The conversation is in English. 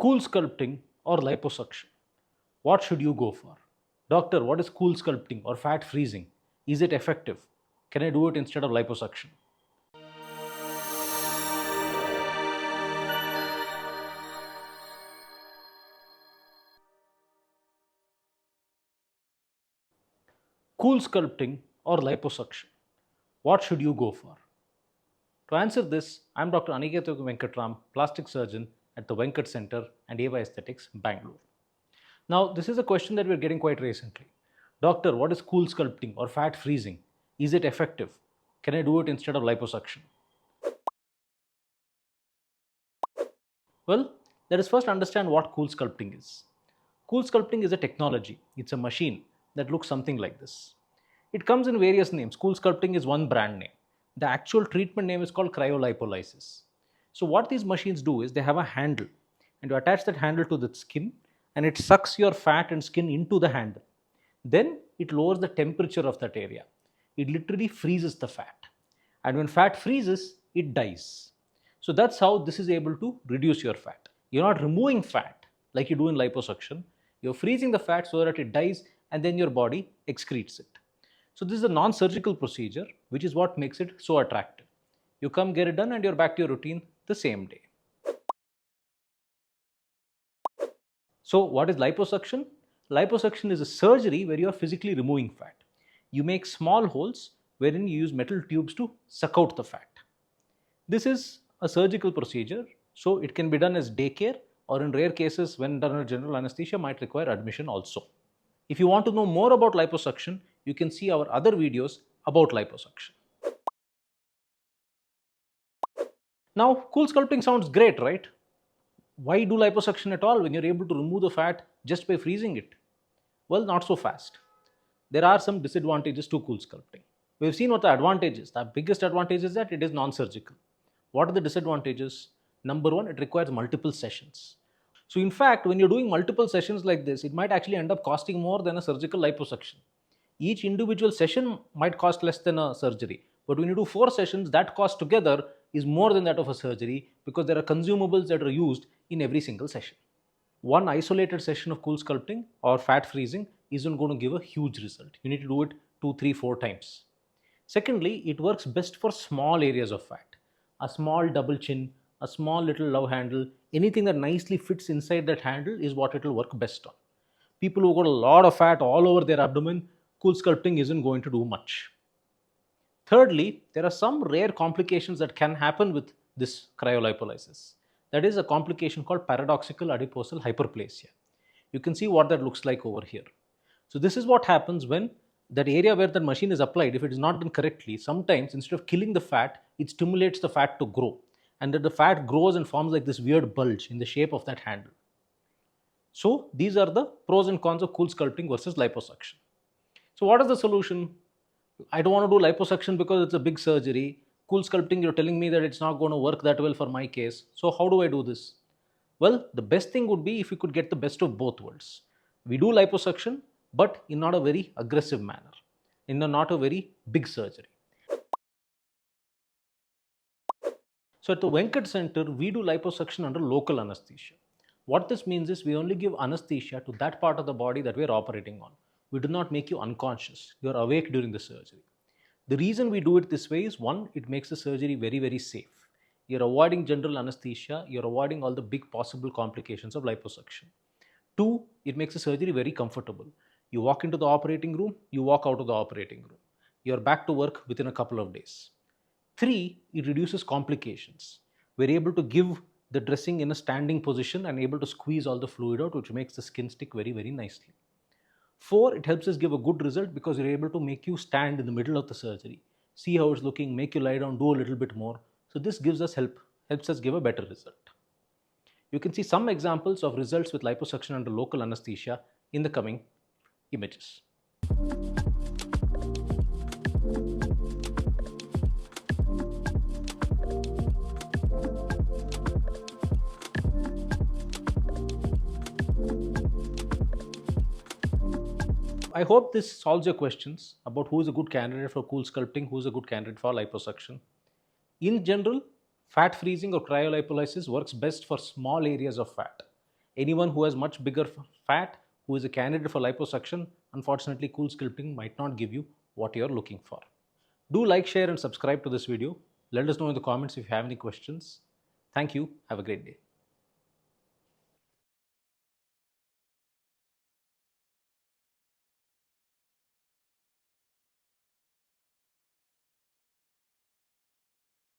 Cool sculpting or liposuction? What should you go for? Doctor, what is cool sculpting or fat freezing? Is it effective? Can I do it instead of liposuction? Cool sculpting or liposuction? What should you go for? To answer this, I am Dr. Aniketh Venkataram, plastic surgeon at the Venkat Center and Eva Aesthetics, Bangalore. Now, this is a question that we're getting quite recently. Doctor, what is cool sculpting or fat freezing? Is it effective? Can I do it instead of liposuction? Well, let us first understand what cool sculpting is. Cool sculpting is a technology. It's a machine that looks something like this. It comes in various names. Cool sculpting is one brand name. The actual treatment name is called cryo-lipolysis. So what these machines do is they have a handle, and you attach that handle to the skin, and it sucks your fat and skin into the handle. Then it lowers the temperature of that area. It literally freezes the fat. And when fat freezes, it dies. So that's how this is able to reduce your fat. You're not removing fat like you do in liposuction. You're freezing the fat so that it dies and then your body excretes it. So this is a non-surgical procedure, which is what makes it so attractive. You come, get it done, and you're back to your routine the same day. So what is liposuction? Liposuction is a surgery where you are physically removing fat. You make small holes wherein you use metal tubes to suck out the fat. This is a surgical procedure, so it can be done as day care, or in rare cases when done under general anesthesia might require admission also. If you want to know more about liposuction, you can see our other videos about liposuction. Now, cool sculpting sounds great, right? Why do liposuction at all when you're able to remove the fat just by freezing it? Well, not so fast. There are some disadvantages to cool sculpting. We've seen what the advantage is. The biggest advantage is that it is non-surgical. What are the disadvantages? Number one, it requires multiple sessions. So in fact, when you're doing multiple sessions like this, it might actually end up costing more than a surgical liposuction. Each individual session might cost less than a surgery. But when you do 4 sessions, that cost together is more than that of a surgery because there are consumables that are used in every single session. One isolated session of cool sculpting or fat freezing isn't going to give a huge result. You need to do it 2, 3, 4 times. Secondly, it works best for small areas of fat. A small double chin, a small little love handle, anything that nicely fits inside that handle is what it will work best on. People who got a lot of fat all over their abdomen, cool sculpting isn't going to do much. Thirdly, there are some rare complications that can happen with this cryolipolysis. That is a complication called paradoxical adiposal hyperplasia. You can see what that looks like over here. So this is what happens when that area where the machine is applied, if it is not done correctly, sometimes instead of killing the fat, it stimulates the fat to grow. And that the fat grows and forms like this weird bulge in the shape of that handle. So these are the pros and cons of cool sculpting versus liposuction. So what is the solution? I don't want to do liposuction because it's a big surgery. Cool sculpting, you're telling me that it's not going to work that well for my case. So how do I do this? Well, the best thing would be if we could get the best of both worlds. We do liposuction, but in not a very aggressive manner, in not a very big surgery. So at the Venkat Center, we do liposuction under local anesthesia. What this means is we only give anesthesia to that part of the body that we're operating on. We do not make you unconscious. You're awake during the surgery. The reason we do it this way is, one, it makes the surgery very, very safe. You're avoiding general anesthesia. You're avoiding all the big possible complications of liposuction. Two, it makes the surgery very comfortable. You walk into the operating room, you walk out of the operating room. You're back to work within a couple of days. Three, it reduces complications. We're able to give the dressing in a standing position and able to squeeze all the fluid out, which makes the skin stick very, very nicely. 4, it helps us give a good result because we're able to make you stand in the middle of the surgery, see how it's looking, make you lie down, do a little bit more. So this gives us helps us give a better result. You can see some examples of results with liposuction under local anesthesia in the coming images. I hope this solves your questions about who is a good candidate for cool sculpting, who is a good candidate for liposuction. In general, fat freezing or cryolipolysis works best for small areas of fat. Anyone who has much bigger fat, who is a candidate for liposuction, unfortunately, cool sculpting might not give you what you're looking for. Do like, share, and subscribe to this video. Let us know in the comments if you have any questions. Thank you. Have a great day.